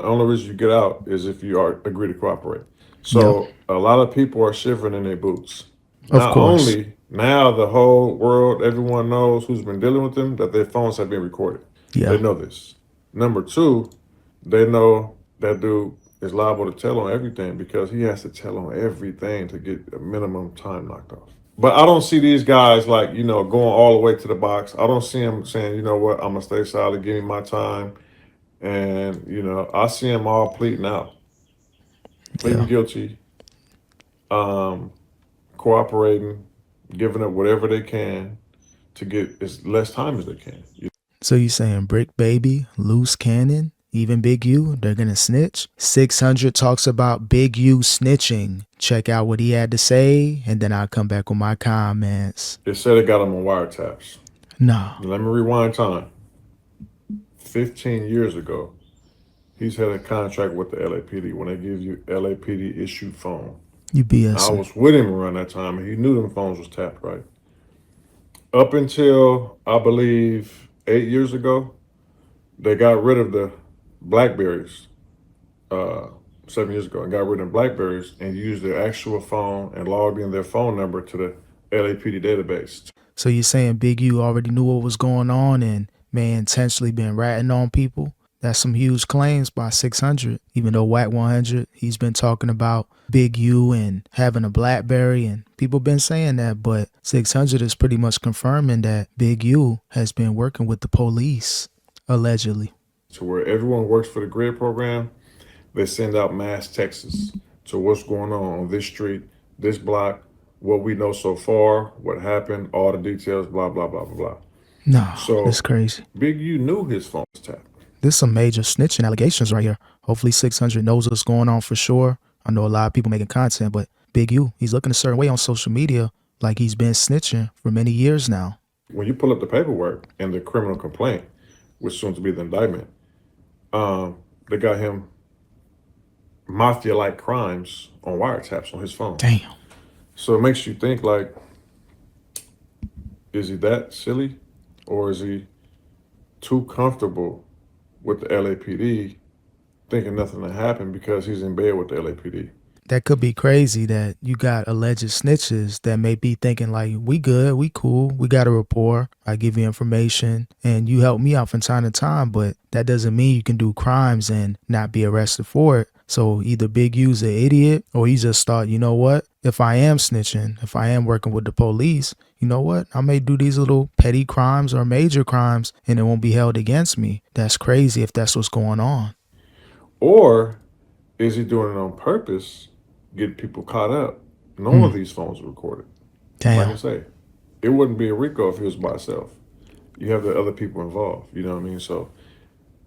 only reason you get out is if you are agree to cooperate. Yep. So a lot of people are shivering in their boots. Of Not course. only now the whole world, everyone knows who's been dealing with them that their phones have been recorded. They Yeah. know this. Number two, they know that dude is liable to tell on everything because he has to tell on everything to get a minimum time knocked off. But I don't see these guys like, going all the way to the box. I don't see them saying, you know what, I'm gonna stay solid, give me my time. And, I see them all pleading out, pleading Yeah. guilty, um, cooperating, giving up whatever they can to get as less time as they can. So you saying Bricc Baby, Luce Cannon, even Big U, they're gonna snitch? 600 talks about Big U snitching. Check out what he had to say, and then I'll come back with my comments. It said it got them on wiretaps. No, Let me rewind time. 15 years ago, he's had a contract with the LAPD when they give you LAPD issued phone. you I BSing. was with him around that time, and he knew them phones was tapped, right? Up until I believe 8 years ago, they got rid of the Blackberries. Uh, 7 years ago, and got rid of Blackberries and used their actual phone and logged in their phone number to the LAPD database. So you saying Big U already knew what was going on and may intentionally been ratting on people? That's some huge claims by 600. Even though Wack 100, he's been talking about Big U and having a BlackBerry, and people been saying that, but 600 is pretty much confirming that Big U has been working with the police, allegedly. To where everyone works for the grid program, they send out mass texts to what's going on this street, this block, what we know so far, what happened, all the details, blah blah blah blah blah. No, this So crazy. Big U knew his phone was tapped. There's some major snitching allegations right here. Hopefully 600 knows what's going on for sure. I know a lot of people making content, but Big U, he's looking a certain way on social media like he's been snitching for many years now. When you pull up the paperwork and the criminal complaint, which soon to be the indictment, they got him mafia-like crimes on wiretaps on his phone. Damn. So it makes you think like, is he that silly, or is he too comfortable with the LAPD, thinking nothing will happen because he's in bed with the LAPD? That could be crazy that you got alleged snitches that may be thinking like, we good, we cool, we got a rapport, I give you information and you help me out from time to time, but that doesn't mean you can do crimes and not be arrested for it. So either Big U's an idiot or he just thought, you know what, if I am snitching, if I am working with the police, you know what, I may do these little petty crimes or major crimes and it won't be held against me. That's crazy if that's what's going on. Or is he doing it on purpose, get people caught up, knowing Hmm. these phones are recorded? Like I Damn. say, it wouldn't be a RICO if he was by himself. You have the other people involved. You know what I mean? So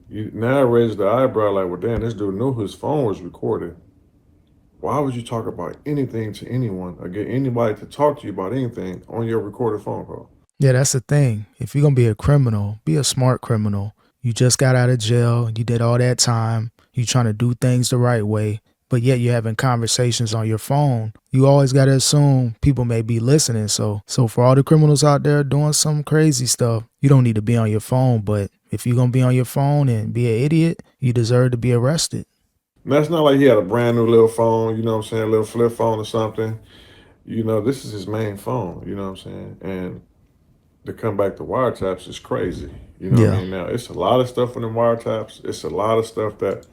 you now raise the eyebrow like, well, damn, this dude knew his phone was recorded. Why would you talk about anything to anyone or get anybody to talk to you about anything on your recorded phone call? Yeah, that's the thing. If you're going to be a criminal, be a smart criminal. You just got out of jail. You did all that time. You trying to do things the right way. But yet you're having conversations on your phone. You always got to assume people may be listening. So for all the criminals out there doing some crazy stuff, you don't need to be on your phone. But if you're going to be on your phone and be an idiot, you deserve to be arrested. And that's not like he had a brand new little phone, you know what I'm saying, a little flip phone or something. This is his main phone, you know what I'm saying? And to come back to wiretaps is crazy. You know what I Yeah. mean? Now, it's a lot of stuff in the wiretaps. It's a lot of stuff that,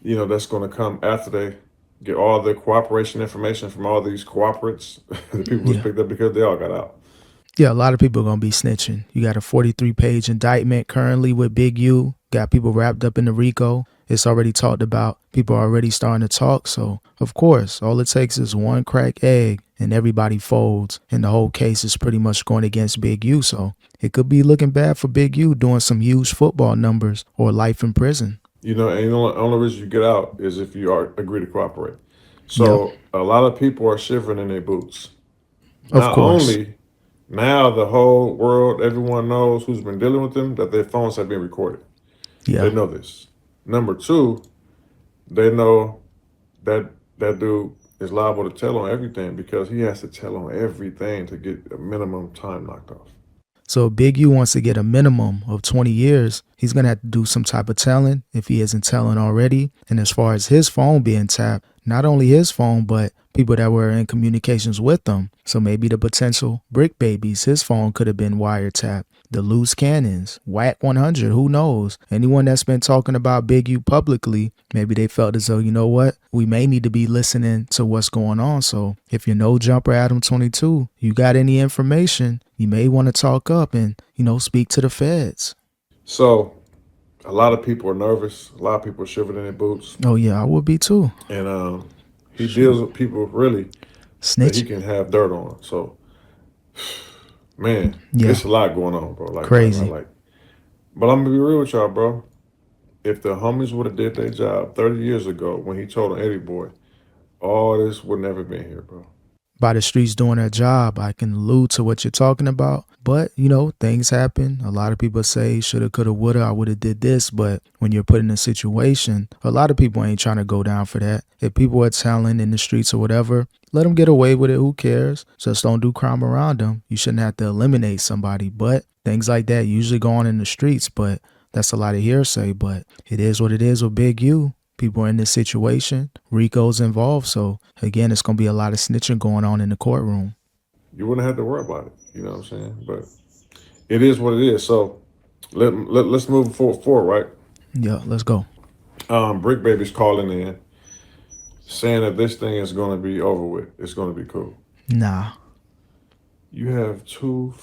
that's going to come after they get all the cooperation information from all these cooperates, the people who's Yeah. picked up because they all got out. Yeah, a lot of people are going to be snitching. You got a 43-page indictment currently with Big U. Got people wrapped up in the RICO. It's already talked about. People are already starting to talk. So, of course, all it takes is one cracked egg and everybody folds. And the whole case is pretty much going against Big U. So, it could be looking bad for Big U doing some huge football numbers or life in prison. And the only reason you get out is if you are agree to cooperate. Yep, So a lot of people are shivering in their boots. of Not course. only now the whole world, everyone knows who's been dealing with them that their phones have been recorded. They Yeah. know this. Number two, they know that that dude is liable to tell on everything because he has to tell on everything to get a minimum time knocked off. So if Big U wants to get a minimum of 20 years, he's going to have to do some type of telling if he isn't telling already. And as far as his phone being tapped, not only his phone, but people that were in communications with him. So maybe the potential Bricc Babies, his phone could have been wiretapped. The Luce Cannons, Wack 100, who knows? Anyone that's been talking about Big U publicly, maybe they felt as though, you know what? We may need to be listening to what's going on. So if you're no jumper Adam 22, you got any information, you may want to talk up and, speak to the feds. So a lot of people are nervous. A lot of people are shivering in their boots. Oh, yeah, I would be too. And he deals with people really that he Snitch. can have dirt on. So, man, Yeah, it's a lot going on, bro. crazy. But I'm gonna be real with y'all, bro. If the homies would have did their job 30 years ago when he told on Eddie Boy, all this would never been here, bro. By the streets doing their job, I can allude to what you're talking about. But, things happen. A lot of people say shoulda, coulda, woulda, I would have did this. But when you're put in a situation, a lot of people ain't trying to go down for that. If people are telling in the streets or whatever, let them get away with it. Who cares? Just don't do crime around them. You shouldn't have to eliminate somebody. But things like that usually go on in the streets. But that's a lot of hearsay. But it is what it is with Big U. People are in this situation. Rico's involved. So, again, it's going to be a lot of snitching going on in the courtroom. You wouldn't have to worry about it. You know what I'm saying? But it is what it is. So let's move forward, right? Yeah, let's go. Bricc Baby's calling in saying that this thing is going to be over with. It's going to be cool. Nah. You have you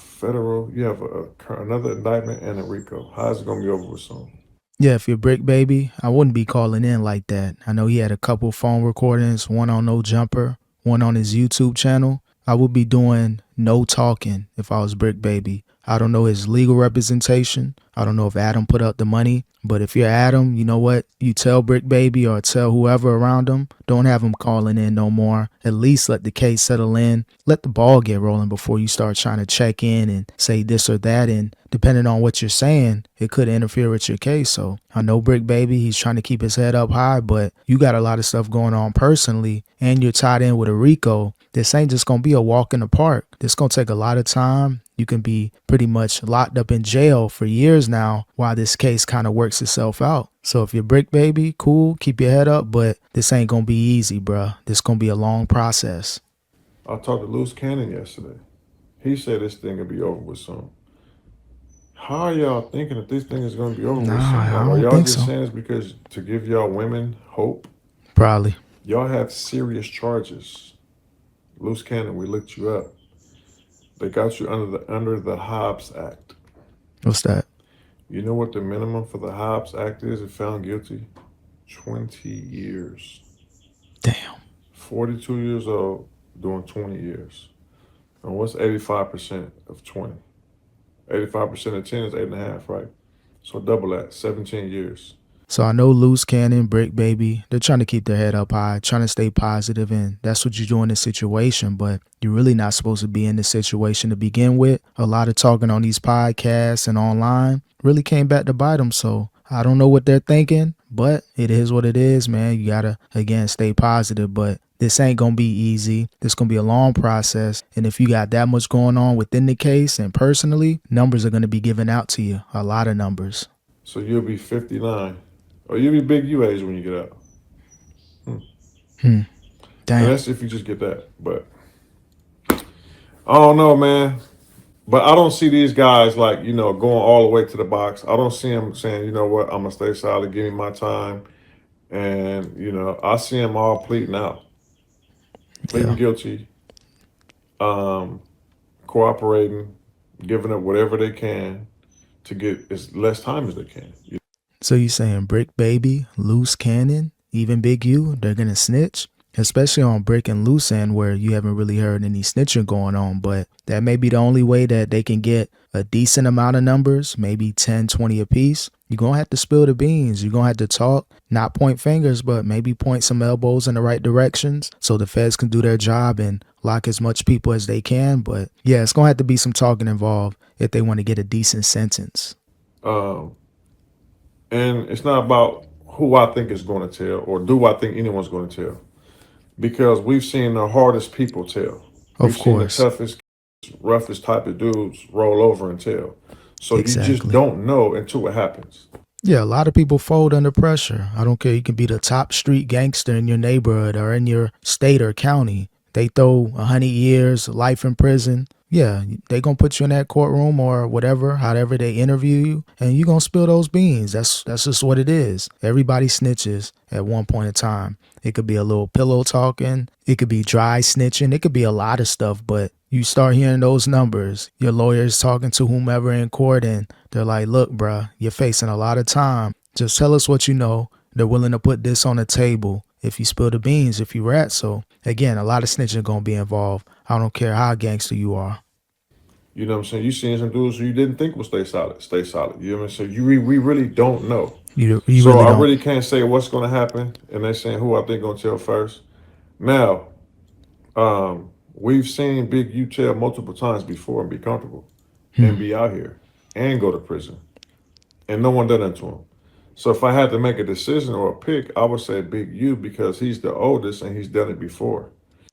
have another indictment and a RICO. How's it going to be over with soon? Yeah, if you're Bricc Baby, I wouldn't be calling in like that. I know he had a couple phone recordings, one on No Jumper, one on his YouTube channel. I would be doing no talking if I was Bricc Baby. I don't know his legal representation. I don't know if Adam put up the money. But if you're Adam, you know what? You tell Bricc Baby or tell whoever around him, don't have him calling in no more. At least let the case settle in. Let the ball get rolling before you start trying to check in and say this or that. And depending on what you're saying, it could interfere with your case. So I know Bricc Baby, he's trying to keep his head up high, but you got a lot of stuff going on personally, and you're tied in with a RICO. This ain't just going to be a walk in the park. This going to take a lot of time. You can be pretty much locked up in jail for years now while this case kind of works itself out. So if you're Bricc Baby, cool, keep your head up, but this ain't going to be easy, bruh. This going to be a long process. I talked to Luce Cannon yesterday. He said this thing will be over with soon. How are y'all thinking that this thing is going to be over with soon? Nah, I Like, are don't y'all think just so. saying this because to give y'all women hope? Probably. Y'all have serious charges. Luce Cannon, we looked you up. They got you under the Hobbs Act. What's that? You know what the minimum for the Hobbs Act is if found guilty? 20 years. Damn. 42 years old, doing 20 years. And what's 85% of 20? 85% of 10 is 8.5, right? So double that, 17 years. So I know Luce Cannon, Bricc Baby, they're trying to keep their head up high, trying to stay positive, and that's what you do in this situation. But you're really not supposed to be in this situation to begin with. A lot of talking on these podcasts and online really came back to bite them. So I don't know what they're thinking, but it is what it is, man. You gotta, again, stay positive. But this ain't gonna be easy. This gonna be a long process. And if you got that much going on within the case and personally, numbers are gonna be given out to you. A lot of numbers. So you'll be 59. Or you'll be Big U age when you get out. And Damn. that's if you just get that. But I don't know, man. But I don't see these guys like, going all the way to the box. I don't see them saying, you know what, I'm going to stay solid, give me my time. And, I see them all pleading out, pleading Yeah. guilty, cooperating, giving up whatever they can to get as less time as they can. So you saying Bricc Baby, Luce Cannon, even Big U, they're gonna snitch? Especially on Bricc and Luce end where you haven't really heard any snitching going on, but that may be the only way that they can get a decent amount of numbers, maybe 10, 20 apiece. You're gonna have to spill the beans. You're gonna have to talk, not point fingers, but maybe point some elbows in the right directions so the feds can do their job and lock as much people as they can. But yeah, it's gonna have to be some talking involved if they want to get a decent sentence. Um, and it's not about who I think is going to tell or do I think anyone's going to tell. Because we've seen the hardest people tell. We've Of seen the course. toughest roughest type of dudes roll over and tell. So you just Exactly. don't know until it happens. Yeah, a lot of people fold under pressure. I don't care. You can be the top street gangster in your neighborhood or in your state or county. They throw 100 years, life in prison. Yeah, they gonna put you in that courtroom or whatever, however they interview you, and you gonna spill those beans. That's just what it is. Everybody snitches at one point in time. It could be a little pillow talking. It could be dry snitching. It could be a lot of stuff, but you start hearing those numbers. Your lawyer's talking to whomever in court and they're like, look, bruh, you're facing a lot of time. Just tell us what you know. They're willing to put this on the table if you spill the beans, if you rat. So again, a lot of snitching gonna be involved. I don't care how gangster you are. You know what I'm saying? You seen some dudes who you didn't think would stay solid, stay solid. You know what I'm saying? We really don't know. You So really I don't. really can't say what's going to happen. And they're saying who I think going to tell first. Now, we've seen Big U tell multiple times before and be comfortable and be out here and go to prison. And no one done that to him. So if I had to make a decision or a pick, I would say Big U because he's the oldest and he's done it before.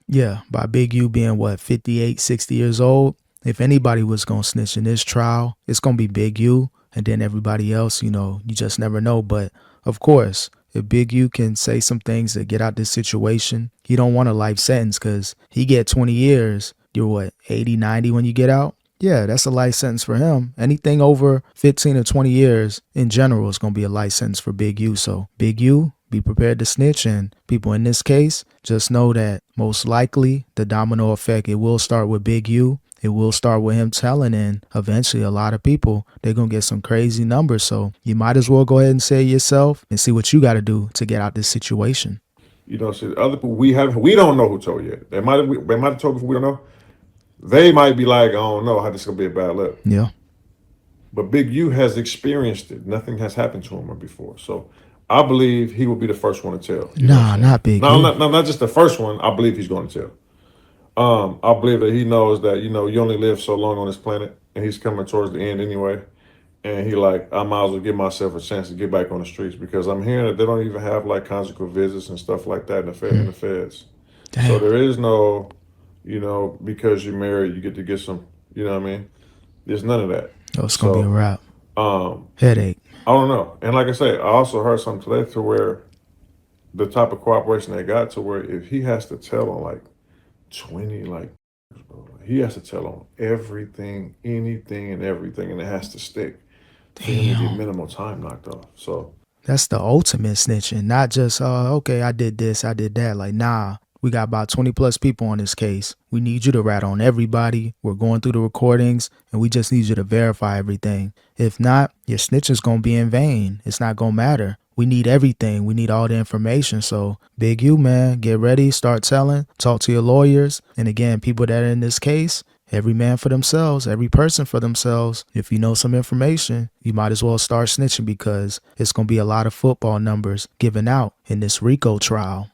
Yeah, by Big U being what, 58, 60 years old. If anybody was gonna snitch in this trial, it's gonna be Big U, and then everybody else, you just never know. But of course, if Big U can say some things to get out this situation, he don't want a life sentence because he get 20 years. You're what, 80, 90 when you get out? Yeah, that's a life sentence for him. Anything over 15 or 20 years in general is going to be a life sentence for Big U. So Big U, be prepared to snitch. And people in this case, just know that most likely the domino effect, it will start with Big U. It will start with him telling, and eventually a lot of people, they're going to get some crazy numbers. So you might as well go ahead and say it yourself and see what you got to do to get out this situation. You know, so other people we don't know who told yet. They might have told before we don't know. They might be like, I don't know how this is gonna be a bad look. Yeah. But Big U has experienced it. Nothing has happened to him before. So I believe he will be the first one to tell. You know what I'm Nah, saying? not Big No, U. not just the first one. I believe he's going to tell. I believe that he knows that, you only live so long on this planet and he's coming towards the end anyway. And he like, I might as well give myself a chance to get back on the streets because I'm hearing that they don't even have like conjugal visits and stuff like that in the feds. So Damn. there is no, because you're married, you get to get some, you know what I mean? There's none of that. Oh, it's going to be a So wrap. um, Headache. I don't know. And like I say, I also heard something today to where the type of cooperation they got to where if he has to tell on like 20, like, bro, he has to tell on everything, anything and everything, and it has to stick for him to get Damn. minimal time knocked off. So That's the ultimate snitching, not just, okay, I did this, I did that. Like, nah, we got about 20 plus people on this case. We need you to rat on everybody. We're going through the recordings and we just need you to verify everything. If not, your snitching's going to be in vain. It's not going to matter. We need everything. We need all the information. So Big U, man, get ready, start telling, talk to your lawyers. And again, people that are in this case, every man for themselves, every person for themselves. If you know some information, you might as well start snitching because it's going to be a lot of football numbers given out in this RICO trial.